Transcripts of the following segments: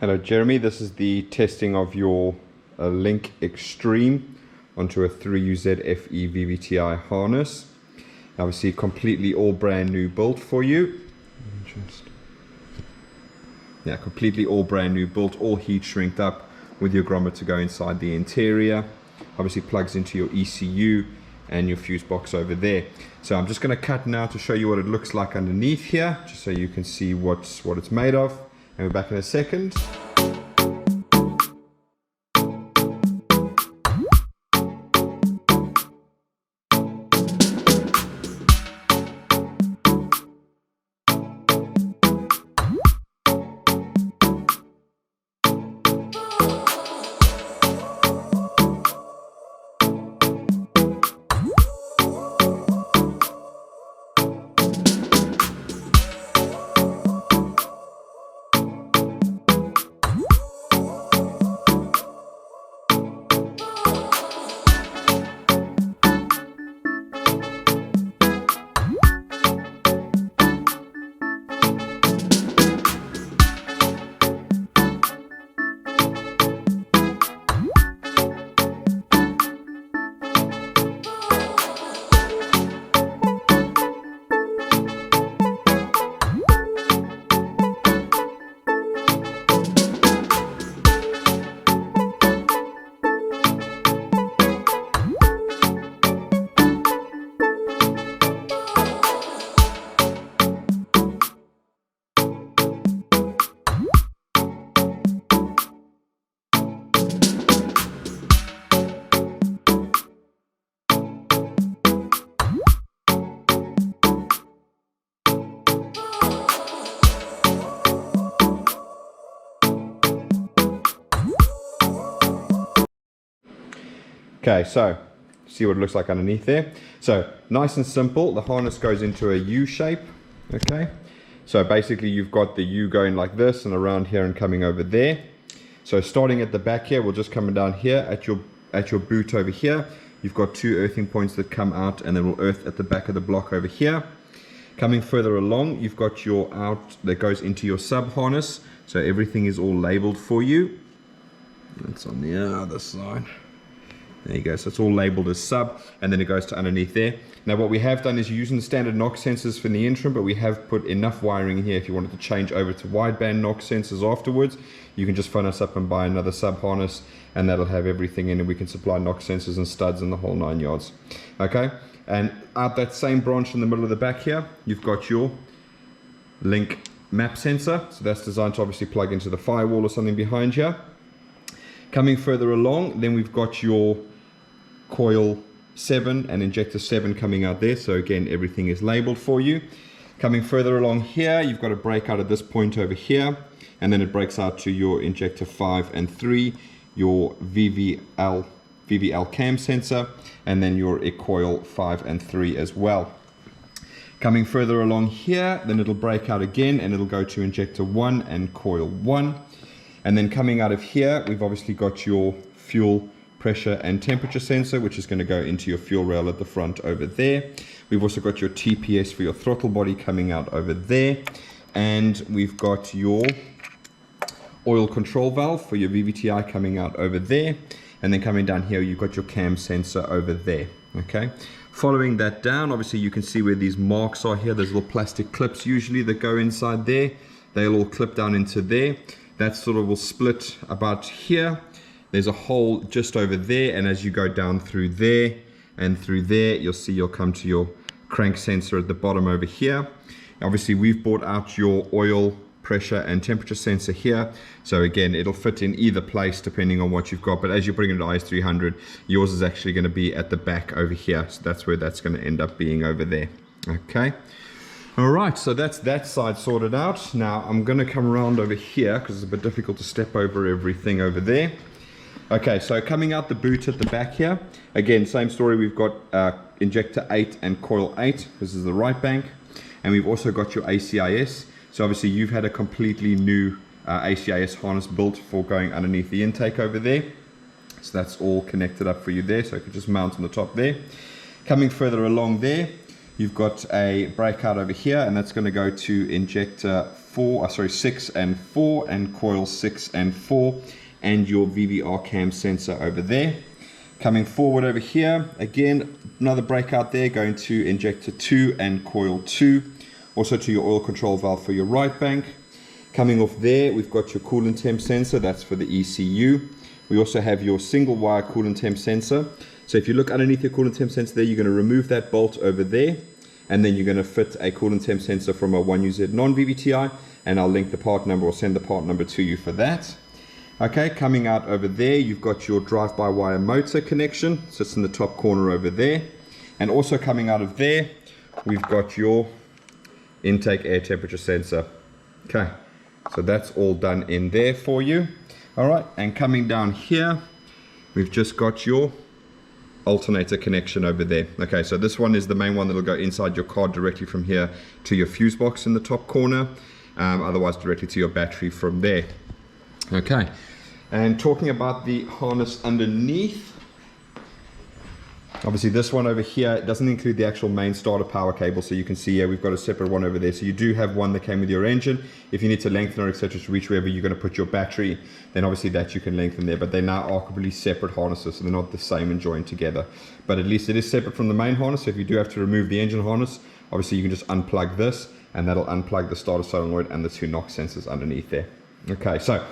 Hello Jeremy, this is the testing of your Link X-Treme onto a 3UZ-FE VVT-i harness. Obviously completely all brand new built for you. Completely all brand new built, all heat shrinked up with your grommet to go inside the interior. Obviously plugs into your ECU and your fuse box over there. So I'm just going to cut now to show you what it looks like underneath here, just so you can see what it's made of. And we're back in a second. Okay, so see what it looks like underneath there. So nice and simple, the harness goes into a U shape. Okay, so basically you've got the U going like this and around here and coming over there. So starting at the back here, we're just coming down here at your boot over here. You've got two earthing points that come out and then will earth at the back of the block over here. Coming further along, you've got your out that goes into your sub harness. So everything is all labeled for you. That's on the other side. There you go, so it's all labeled as sub, and then it goes to underneath there. Now what we have done is using the standard knock sensors for the interim, but we have put enough wiring in here if you wanted to change over to wideband knock sensors afterwards. You can just phone us up and buy another sub harness, and that'll have everything in, and we can supply knock sensors and studs and the whole 9 yards. Okay, and out that same branch in the middle of the back here, you've got your Link map sensor. So that's designed to obviously plug into the firewall or something behind here. Coming further along, then we've got your coil 7 and injector 7 coming out there. So again, everything is labeled for you. Coming further along here, you've got a break out at this point over here, and then it breaks out to your injector 5 and 3, your VVL cam sensor, and then your coil 5 and 3 as well. Coming further along here, then it'll break out again and it'll go to injector 1 and coil 1. And then coming out of here, we've obviously got your fuel pressure and temperature sensor, which is going to go into your fuel rail at the front over there. We've also got your TPS for your throttle body coming out over there. And we've got your oil control valve for your VVT-i coming out over there. And then coming down here, you've got your cam sensor over there. Okay. Following that down, obviously you can see where these marks are here. There's little plastic clips usually that go inside there. They'll all clip down into there. That sort of will split about here. There's a hole just over there, and as you go down through there and through there, you'll see you'll come to your crank sensor at the bottom over here. Obviously we've brought out your oil pressure and temperature sensor here, so again it'll fit in either place depending on what you've got, but as you bring it to IS300, yours is actually going to be at the back over here, so that's where that's going to end up being over there. Okay, all right, so that's that side sorted out. Now I'm going to come around over here because it's a bit difficult to step over everything over there. Okay, so coming out the boot at the back here, again, same story. We've got injector 8 and coil 8. This is the right bank. And we've also got your ACIS. So obviously you've had a completely new ACIS harness built for going underneath the intake over there. So that's all connected up for you there. So I could just mount on the top there. Coming further along there, you've got a breakout over here, and that's going to go to injector 6 and 4 and coil 6 and 4 and your VVR cam sensor over there. Coming forward over here, again, another breakout there going to injector 2 and coil 2, also to your oil control valve for your right bank. Coming off there, we've got your coolant temp sensor, that's for the ECU. We also have your single wire coolant temp sensor. So if you look underneath your coolant temp sensor there, you're going to remove that bolt over there, and then you're going to fit a coolant temp sensor from a 3UZ non-VVT-i, and I'll link the part number or send the part number to you for that. Okay, coming out over there, you've got your drive-by-wire motor connection, sits in the top corner over there. And also coming out of there, we've got your intake air temperature sensor. Okay, so that's all done in there for you. All right, and coming down here, we've just got your alternator connection over there. Okay, so this one is the main one that'll go inside your car directly from here to your fuse box in the top corner, otherwise directly to your battery from there. Okay, and talking about the harness underneath, obviously this one over here doesn't include the actual main starter power cable, so you can see here we've got a separate one over there. So you do have one that came with your engine. If you need to lengthen or etc. to reach wherever you're going to put your battery, then obviously that you can lengthen there, but they're now arguably separate harnesses, so they're not the same and joined together. But at least it is separate from the main harness, so if you do have to remove the engine harness, obviously you can just unplug this, and that'll unplug the starter solenoid and the 2 NOx sensors underneath there. Okay, so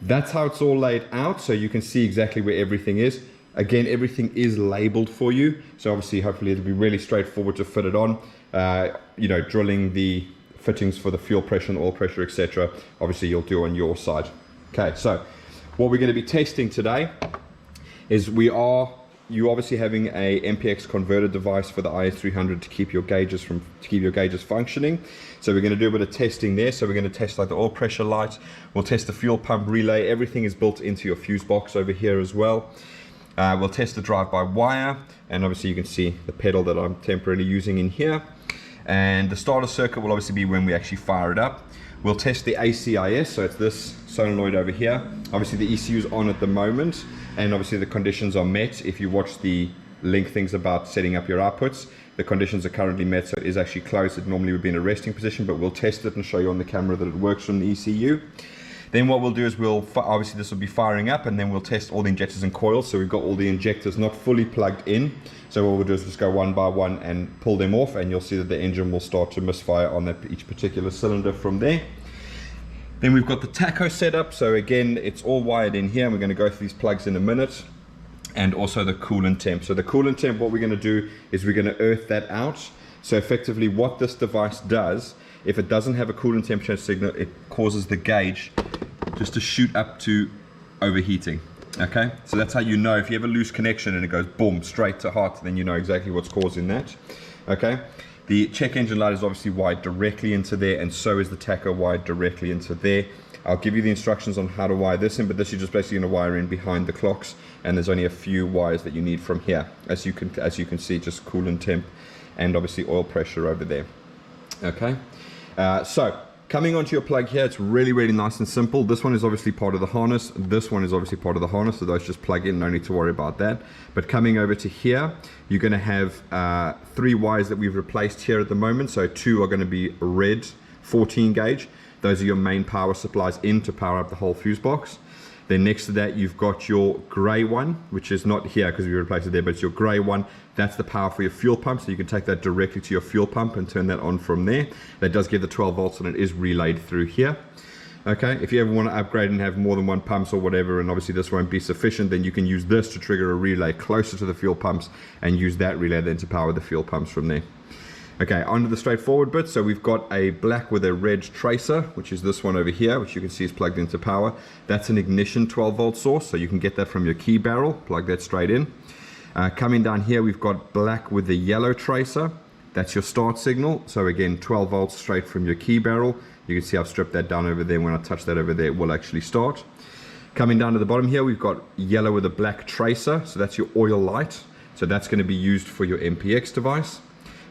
that's how it's all laid out, so you can see exactly where everything is. Again, everything is labeled for you, so obviously hopefully it'll be really straightforward to fit it on. You know, drilling the fittings for the fuel pressure and oil pressure, etc. obviously you'll do on your side. Okay, so what we're going to be testing today is you obviously having a MPX converter device for the IS300 to keep your gauges functioning. So we're going to do a bit of testing there. So we're going to test like the oil pressure light, we'll test the fuel pump relay. Everything is built into your fuse box over here as well. We'll test the drive-by-wire, and obviously you can see the pedal that I'm temporarily using in here. And the starter circuit will obviously be when we actually fire it up. We'll test the ACIS, so it's this solenoid over here. Obviously the ECU is on at the moment, and obviously the conditions are met. If you watch the link things about setting up your outputs, the conditions are currently met, so it is actually closed. It normally would be in a resting position, but we'll test it and show you on the camera that it works from the ECU. Then what we'll do is obviously this will be firing up, and then we'll test all the injectors and coils. So we've got all the injectors not fully plugged in. So what we'll do is just go one by one and pull them off, and you'll see that the engine will start to misfire on each particular cylinder from there. Then we've got the tacho setup. So again, it's all wired in here, and we're going to go through these plugs in a minute. And also the coolant temp. So the coolant temp, what we're going to do is we're going to earth that out. So effectively what this device does, if it doesn't have a coolant temperature signal, it causes the gauge just to shoot up to overheating. Okay, so that's how you know. If you have a loose connection and it goes boom straight to hot, then you know exactly what's causing that. Okay, the check engine light is obviously wired directly into there, and so is the tacho wired directly into there. I'll give you the instructions on how to wire this in, but this is just basically going to wire in behind the clocks, and there's only a few wires that you need from here. As you can see, just coolant temp and obviously oil pressure over there. Okay, so coming onto your plug here, it's really, really nice and simple. This one is obviously part of the harness. This one is obviously part of the harness, so those just plug in, no need to worry about that. But coming over to here, you're going to have 3 wires that we've replaced here at the moment. So 2 are going to be red 14 gauge. Those are your main power supplies in to power up the whole fuse box. Then next to that, you've got your gray one, which is not here because we replaced it there, but it's your gray one. That's the power for your fuel pump, so you can take that directly to your fuel pump and turn that on from there. That does give the 12 volts, and it is relayed through here. Okay, if you ever want to upgrade and have more than one pumps or whatever, and obviously this won't be sufficient, then you can use this to trigger a relay closer to the fuel pumps and use that relay then to power the fuel pumps from there. Okay, onto the straightforward bit. So we've got a black with a red tracer, which is this one over here, which you can see is plugged into power. That's an ignition 12 volt source, so you can get that from your key barrel, plug that straight in. Coming down here, we've got black with the yellow tracer. That's your start signal. So again, 12 volts straight from your key barrel. You can see I've stripped that down over there. When I touch that over there, it will actually start. Coming down to the bottom here, we've got yellow with a black tracer. So that's your oil light. So that's going to be used for your MPX device.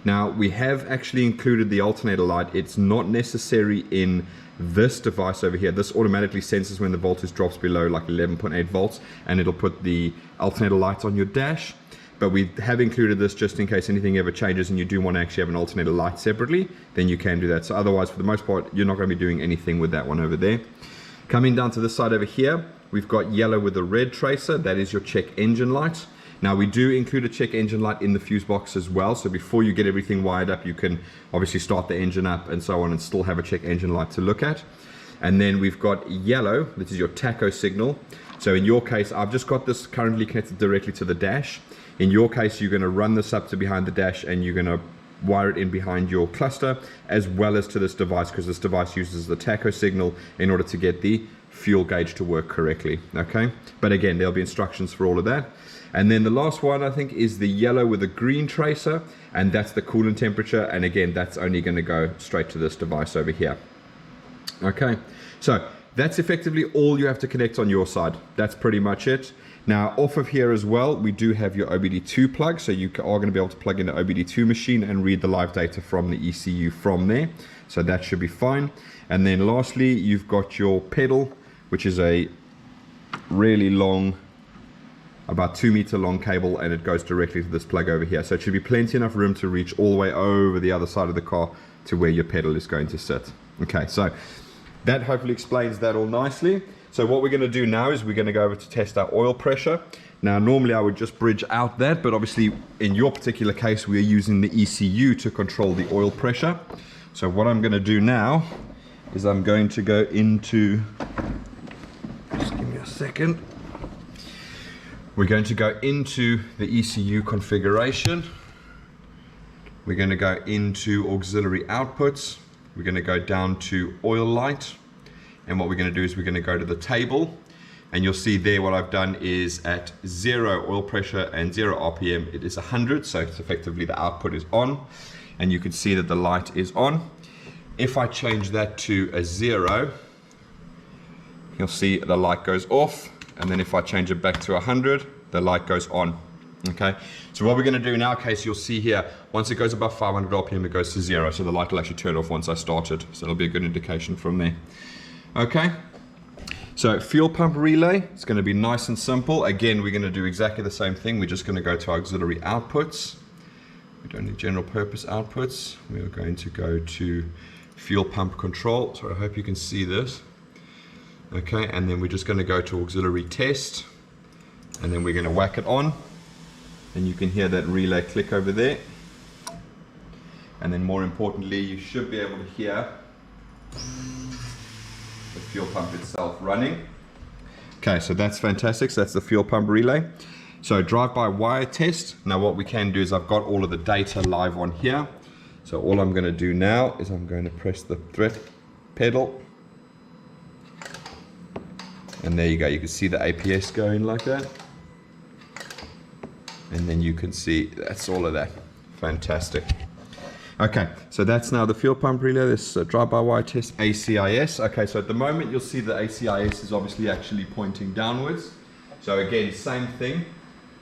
Now, we have actually included the alternator light. It's not necessary in this device over here. This automatically senses when the voltage drops below like 11.8 volts, and it'll put the alternator light on your dash. but we have included this just in case anything ever changes and you do want to actually have an alternator light separately, then you can do that. So otherwise, for the most part, you're not going to be doing anything with that one over there. Coming down to this side over here, we've got yellow with a red tracer. That is your check engine light. Now we do include a check engine light in the fuse box as well, so before you get everything wired up, you can obviously start the engine up and so on and still have a check engine light to look at. And then we've got yellow, this is your tacho signal. So in your case, I've just got this currently connected directly to the dash. In your case, you're going to run this up to behind the dash and you're going to wire it in behind your cluster as well as to this device, because this device uses the tacho signal in order to get the fuel gauge to work correctly. Okay, but again, there'll be instructions for all of that. And then the last one, I think, is the yellow with a green tracer, and that's the coolant temperature, and again, that's only going to go straight to this device over here. Okay, so that's effectively all you have to connect on your side. That's pretty much it. Now off of here as well, we do have your OBD2 plug, so you are going to be able to plug in the OBD2 machine and read the live data from the ECU from there, so that should be fine. And then lastly, you've got your pedal, which is a really long, about 2 meter long cable, and it goes directly to this plug over here, so it should be plenty enough room to reach all the way over the other side of the car to where your pedal is going to sit. Okay, so that hopefully explains that all nicely. So what we're going to do now is we're going to go over to test our oil pressure. Now normally I would just bridge out that, but obviously in your particular case we're using the ECU to control the oil pressure. So what I'm going to do now is I'm going to go into, just give me a second. We're going to go into the ECU configuration. We're going to go into auxiliary outputs. We're going to go down to oil light. And what we're going to do is we're going to go to the table. And you'll see there what I've done is at 0 oil pressure and 0 RPM, it is 100. So it's effectively the output is on. And you can see that the light is on. If I change that to a 0, you'll see the light goes off. And then if I change it back to 100, the light goes on. Okay, so what we're going to do in our case, you'll see here, once it goes above 500 RPM, it goes to 0. So the light will actually turn off once I start it. So it'll be a good indication from there. Okay, so fuel pump relay, it's going to be nice and simple. Again, we're going to do exactly the same thing. We're just going to go to auxiliary outputs. We don't need general purpose outputs. We're going to go to fuel pump control. So I hope you can see this. Okay, and then we're just going to go to auxiliary test, and then we're going to whack it on, and you can hear that relay click over there. And then more importantly, you should be able to hear the fuel pump itself running. Okay, so that's fantastic. So that's the fuel pump relay. So drive-by wire test. Now what we can do is I've got all of the data live on here. So all I'm going to do now is I'm going to press the thread pedal. And there you go, you can see the APS going like that. And then you can see that's all of that. Fantastic. Okay, so that's now the fuel pump relay, this drive-by wire test, ACIS. Okay, so at the moment you'll see the ACIS is obviously actually pointing downwards. So again, same thing.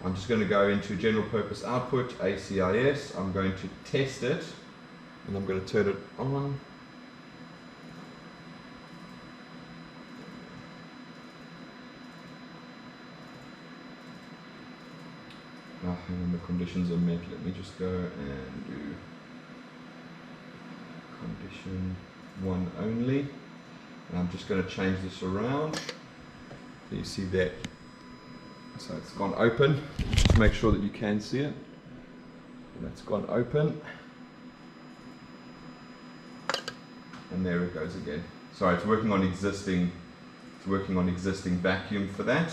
I'm just going to go into general purpose output, ACIS. I'm going to test it, and I'm going to turn it on. Oh, hang on, the conditions are met. Let me just go and do condition 1 only. And I'm just going to change this around. So you see that. So it's gone open. Just make sure that you can see it. And that's gone open. And there it goes again. Sorry, it's working on existing. It's working on existing vacuum for that.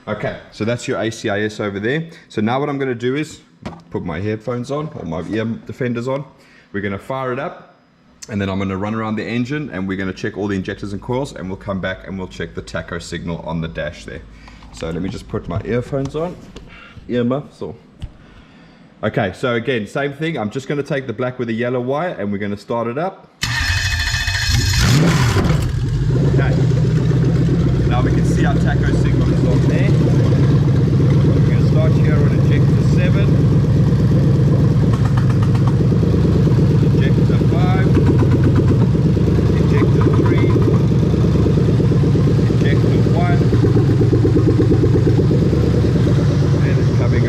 Okay, so that's your ACIS over there. So now what I'm going to do is put my headphones on, or my ear defenders on. We're going to fire it up, and then I'm going to run around the engine, and we're going to check all the injectors and coils, and we'll come back and we'll check the tacho signal on the dash there. So let me just put my earphones on, earmuffs. Okay, so again, same thing. I'm just going to take the black with the yellow wire, and we're going to start it up. Okay. Now we can see our tacho signal is on there. We're going to start here on injector 7, injector 5, injector 3, injector 1, and it's coming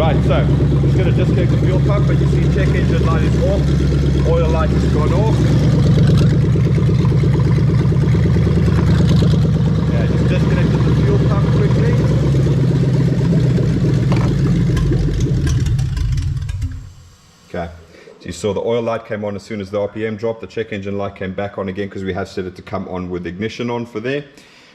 Right, so I'm just going to disconnect the fuel pump, but you see check engine light is off, oil light has gone off. Yeah, just disconnected the fuel pump quickly. Okay, so you saw the oil light came on as soon as the RPM dropped. The check engine light came back on again because we have set it to come on with ignition on for there.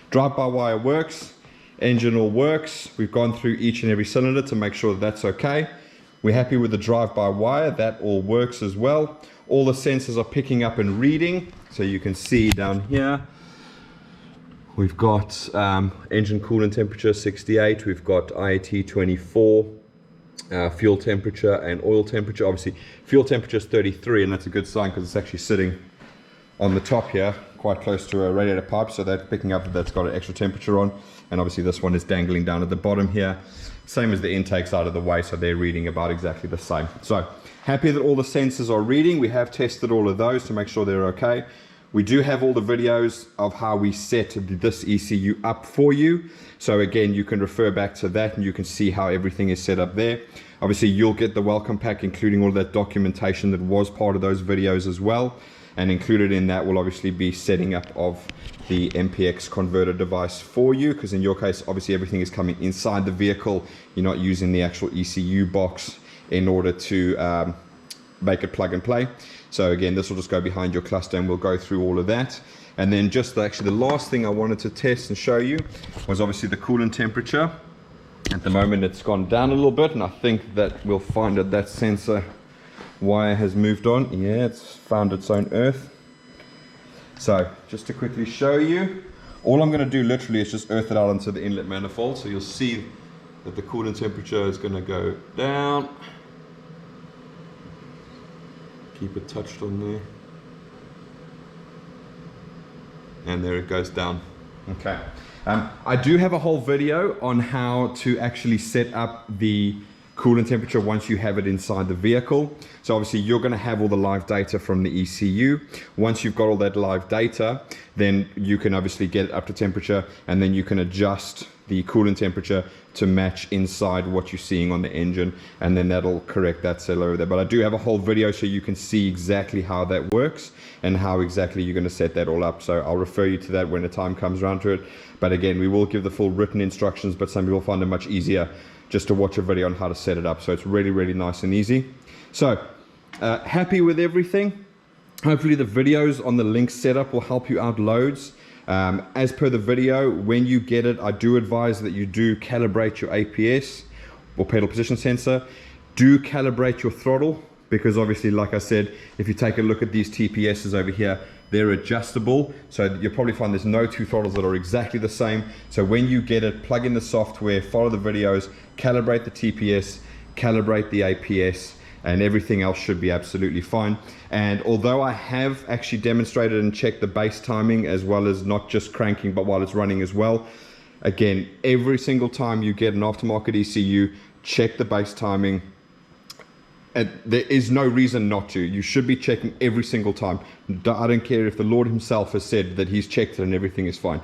Drive-by-wire works. Engine all works. We've gone through each and every cylinder to make sure that that's okay. We're happy with the drive-by-wire. That all works as well. All the sensors are picking up and reading. So you can see down here, we've got engine coolant temperature 68. We've got IAT 24. Fuel temperature and oil temperature. Obviously, fuel temperature is 33, and that's a good sign because it's actually sitting on the top here, quite close to a radiator pipe, so that's picking up that that's got an extra temperature on. And obviously this one is dangling down at the bottom here, same as the intakes out of the way, so they're reading about exactly the same. So happy that all the sensors are reading. We have tested all of those to make sure they're okay. We do have all the videos of how we set this ECU up for you, so again you can refer back to that and you can see how everything is set up there. Obviously you'll get the welcome pack including all that documentation that was part of those videos as well. And included in that will obviously be setting up of the MPX converter device for you, because in your case obviously everything is coming inside the vehicle. You're not using the actual ECU box in order to make it plug and play. So again, this will just go behind your cluster and we'll go through all of that. And then just actually the last thing I wanted to test and show you was obviously the coolant temperature. At the moment it's gone down a little bit, and I think that we'll find that that sensor wire has moved on. Yeah, it's found its own earth. So just to quickly show you, all I'm going to do literally is just earth it out into the inlet manifold, so you'll see that the coolant temperature is going to go down. Keep it touched on there, and there it goes down. Okay, I do have a whole video on how to actually set up the coolant temperature once you have it inside the vehicle. So obviously you're going to have all the live data from the ECU. Once you've got all that live data, then you can obviously get it up to temperature, and then you can adjust the coolant temperature to match inside what you're seeing on the engine, and then that'll correct that cell over there. But I do have a whole video so you can see exactly how that works and how exactly you're going to set that all up. So I'll refer you to that when the time comes around to it. But again, we will give the full written instructions, but some people find it much easier just to watch a video on how to set it up. So it's really, really nice and easy. So happy with everything. Hopefully the videos on the Link setup will help you out loads. As per the video, when you get it, I do advise that you do calibrate your APS or pedal position sensor. Do calibrate your throttle, because obviously, like I said, if you take a look at these TPSs over here, they're adjustable. So you'll probably find there's no two throttles that are exactly the same. So when you get it, plug in the software, follow the videos, calibrate the TPS, calibrate the APS, and everything else should be absolutely fine. And although I have actually demonstrated and checked the base timing as well as not just cranking but while it's running as well, again, every single time you get an aftermarket ECU, check the base timing. And there is no reason not to. You should be checking every single time. I don't care if the Lord himself has said that he's checked it and everything is fine.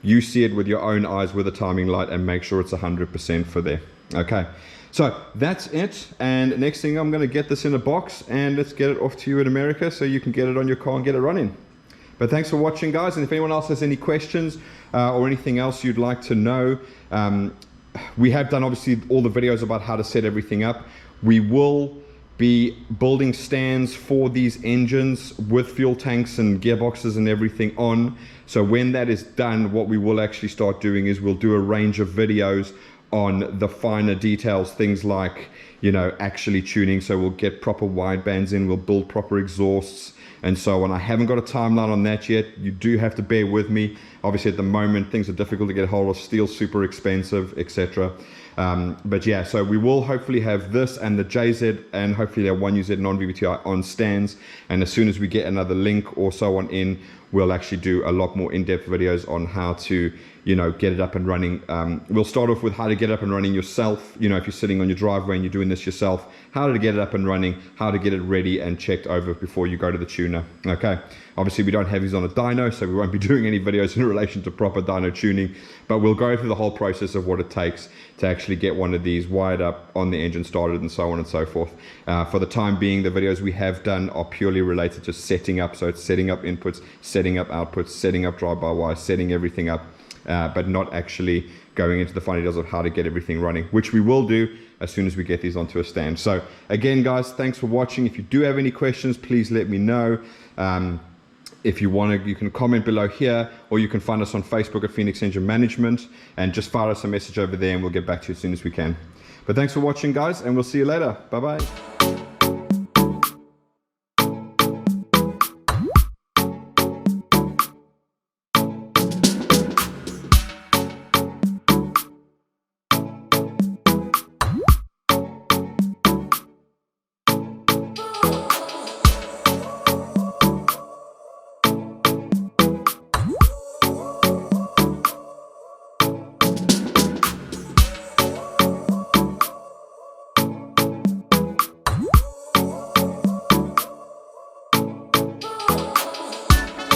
You see it with your own eyes with a timing light and make sure it's 100% for there. Okay, so that's it. And next thing, I'm going to get this in a box and let's get it off to you in America so you can get it on your car and get it running. But thanks for watching, guys. And if anyone else has any questions or anything else you'd like to know, we have done obviously all the videos about how to set everything up. We will be building stands for these engines with fuel tanks and gearboxes and everything on. So when that is done, what we will actually start doing is we'll do a range of videos on the finer details, things like, you know, actually tuning. So we'll get proper wide bands in, we'll build proper exhausts and so on. I haven't got a timeline on that yet. You do have to bear with me. Obviously at the moment things are difficult to get a hold of, steel's super expensive, etc. But yeah, so we will hopefully have this and the JZ and hopefully their 3UZ non-VVT-i on stands. And as soon as we get another Link or so on in, we'll actually do a lot more in-depth videos on how to, you know, get it up and running. We'll start off with how to get up and running yourself. You know, if you're sitting on your driveway and you're doing this yourself, how to get it up and running, how to get it ready and checked over before you go to the tuner. Okay, obviously we don't have these on a dyno, so we won't be doing any videos in relation to proper dyno tuning, but we'll go through the whole process of what it takes to actually actually get one of these wired up on the engine, started, and so on and so forth. For the time being, the videos we have done are purely related to setting up. So it's setting up inputs, setting up outputs, setting up drive-by-wire, setting everything up, but not actually going into the fine details of how to get everything running, which we will do as soon as we get these onto a stand. So again, guys, thanks for watching. If you do have any questions, please let me know. If you want to, you can comment below here, or you can find us on Facebook at Phoenix Engine Management, and just fire us a message over there and we'll get back to you as soon as we can. But thanks for watching, guys, and we'll see you later. Bye-bye.